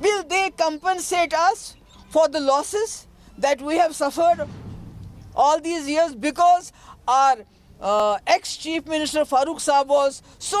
Will they compensate us for the losses that we have suffered all these years because our ex-chief minister Farooq Saab was so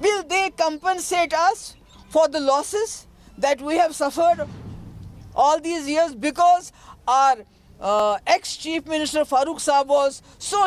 Will they compensate us for the losses that we have suffered all these years because our ex-chief minister Farooq Saab was so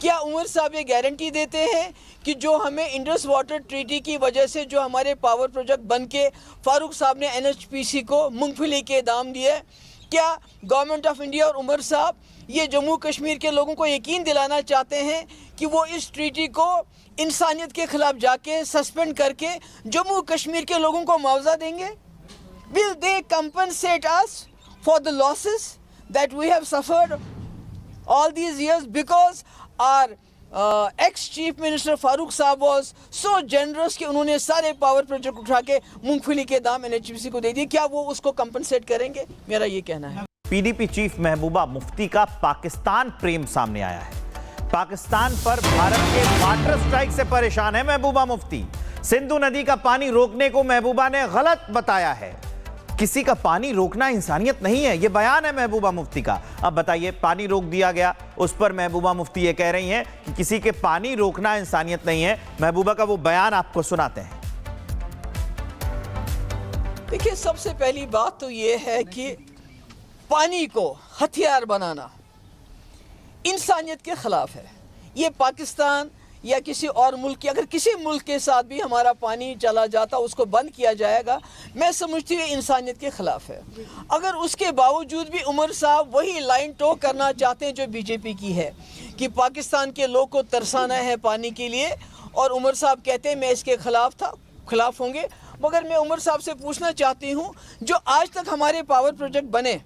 کیا عمر صاحب یہ guarantee دیتے ہیں کہ جو ہمیں Indus water treaty کی وجہ سے جو ہمارے پاور پروجیکٹ بن کے فاروق صاحب نے NHPC کو مونگ پھلی کے دام دیے، کیا گورنمنٹ آف انڈیا اور عمر صاحب یہ جموں کشمیر کے لوگوں کو یقین دلانا چاہتے ہیں کہ وہ اس ٹریٹی کو انسانیت کے خلاف جا کے سسپینڈ کر کے جموں کشمیر کے لوگوں کو معاوضہ دیں گے؟ Will they compensate us for the losses that we have suffered all these years because our ex-chief minister Farooq Saab was so generous کہ انہوں نے سارے پاور پروجیکٹ اٹھا کے مونگ پھلی کے دام NHPC کو دے دیے؟ کیا وہ اس کو کمپنسیٹ کریں گے؟ میرا یہ کہنا ہے۔ PDP چیف محبوبہ مفتی کا پاکستان پریم سامنے آیا ہے۔ پاکستان پر بھارت کے واٹر سٹرائک سے پریشان ہے محبوبہ مفتی۔ سندھو ندی کا پانی روکنے کو محبوبہ نے غلط بتایا ہے۔ کسی کا پانی روکنا انسانیت نہیں ہے، یہ بیان ہے محبوبہ مفتی کا۔ اب بتائیے، پانی روک دیا گیا، اس پر محبوبہ مفتی یہ کہہ رہی ہیں کہ کسی کے پانی روکنا انسانیت نہیں ہے۔ محبوبہ کا وہ بیان آپ کو سناتے ہیں۔ دیکھیں، سب سے پہلی بات تو یہ ہے کہ پانی کو ہتھیار بنانا انسانیت کے خلاف ہے۔ یہ پاکستان یا کسی اور ملک کی، اگر کسی ملک کے ساتھ بھی ہمارا پانی چلا جاتا، اس کو بند کیا جائے گا، میں سمجھتی ہوں انسانیت کے خلاف ہے۔ اگر اس کے باوجود بھی عمر صاحب وہی لائن ٹو کرنا چاہتے ہیں جو BJP کی ہے کہ پاکستان کے لوگ کو ترسانا ہے پانی کے لیے، اور عمر صاحب کہتے ہیں میں اس کے خلاف ہوں گے، مگر میں عمر صاحب سے پوچھنا چاہتی ہوں، جو آج تک ہمارے پاور پروجیکٹ بنے،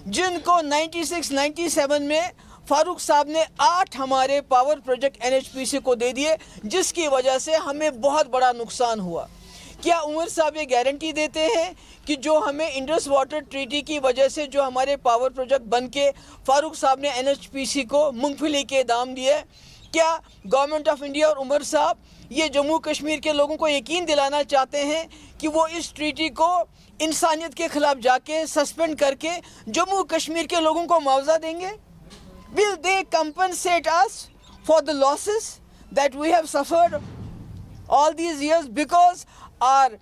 جن کو 96-97 میں فاروق صاحب نے 8 ہمارے پاور پروجیکٹ NHPC کو دے دیے، جس کی وجہ سے ہمیں بہت بڑا نقصان ہوا، کیا عمر صاحب یہ گارنٹی دیتے ہیں کہ جو ہمیں انڈس واٹر ٹریٹی کی وجہ سے جو ہمارے پاور پروجیکٹ بن کے فاروق صاحب نے NHPC کو مونگ پھلی کے دام دیے، کیا گورنمنٹ آف انڈیا اور عمر صاحب یہ جموں کشمیر کے لوگوں کو یقین دلانا چاہتے ہیں کہ وہ اس ٹریٹی کو انسانیت کے خلاف جا کے سسپینڈ کر کے جموں کشمیر کے لوگوں کو معاوضہ دیں گے؟ Will they compensate us for the losses that we have suffered all these years because our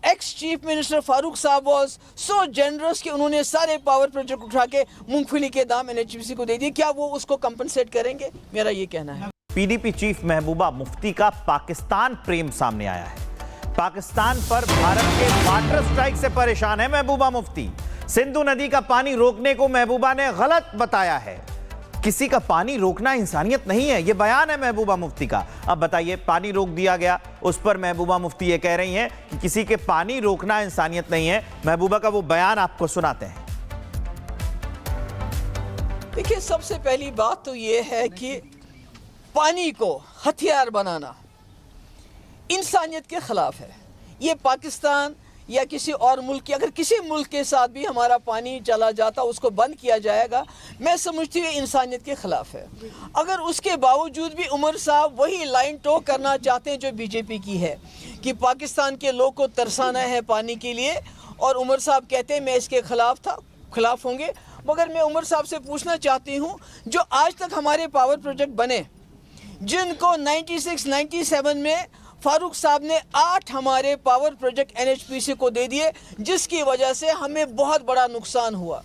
ex-chief minister Farooq Saab was so generous کہ انہوں نے سارے پاور پروجیکٹ اٹھا کے مونگ پھلی کے دام NHPC کو دے دیے؟ کیا وہ اس کو کمپنسیٹ کریں گے؟ میرا یہ کہنا ہے۔ PDP چیف محبوبہ مفتی کا پاکستان پریم سامنے آیا ہے۔ پاکستان پر بھارت کے واٹر سٹرائک سے پریشان ہے محبوبہ مفتی۔ سندھو ندی کا پانی روکنے کو محبوبہ نے غلط بتایا ہے۔ کسی کا پانی روکنا انسانیت نہیں ہے، یہ بیان ہے محبوبہ مفتی کا۔ اب بتائیے، پانی روک دیا گیا، اس پر محبوبہ مفتی یہ کہہ رہی ہیں کہ کسی کے پانی روکنا انسانیت نہیں ہے۔ محبوبہ کا وہ بیان آپ کو سناتے ہیں۔ دیکھیں، سب سے پہلی بات تو یہ ہے کہ پانی کو ہتھیار بنانا انسانیت کے خلاف ہے۔ یہ پاکستان یا کسی اور ملک کی، اگر کسی ملک کے ساتھ بھی ہمارا پانی چلا جاتا، اس کو بند کیا جائے گا، میں سمجھتی ہوں انسانیت کے خلاف ہے۔ اگر اس کے باوجود بھی عمر صاحب وہی لائن ٹو کرنا چاہتے ہیں جو BJP کی ہے کہ پاکستان کے لوگ کو ترسانا ہے پانی کے لیے، اور عمر صاحب کہتے ہیں میں اس کے خلاف ہوں گے، مگر میں عمر صاحب سے پوچھنا چاہتی ہوں، جو آج تک ہمارے پاور پروجیکٹ بنے، جن کو 96-97 میں فاروق صاحب نے 8 ہمارے پاور پروجیکٹ NHPC کو دے دیے، جس کی وجہ سے ہمیں بہت بڑا نقصان ہوا،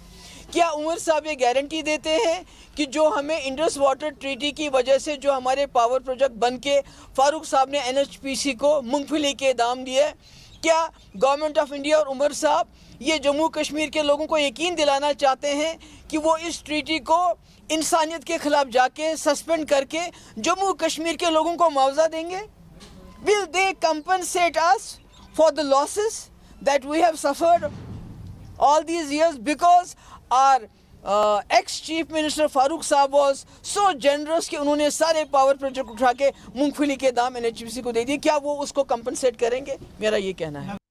کیا عمر صاحب یہ گارنٹی دیتے ہیں کہ جو ہمیں انڈس واٹر ٹریٹی کی وجہ سے جو ہمارے پاور پروجیکٹ بن کے فاروق صاحب نے NHPC کو مونگ پھلی کے دام دیے، کیا گورنمنٹ آف انڈیا اور عمر صاحب یہ جموں کشمیر کے لوگوں کو یقین دلانا چاہتے ہیں کہ وہ اس ٹریٹی کو انسانیت کے خلاف جا کے سسپینڈ کر کے جموں کشمیر کے لوگوں کو معاوضہ دیں گے؟ Will they compensate us for the losses that we have suffered all these years because our ex-chief minister Farooq Saab was so generous کہ انہوں نے سارے پاور پروجیکٹ اٹھا کے مونگ پھلی کے دام NHPC کو دے دیے؟ کیا وہ اس کو کمپنسیٹ کریں گے؟ میرا یہ کہنا ہے۔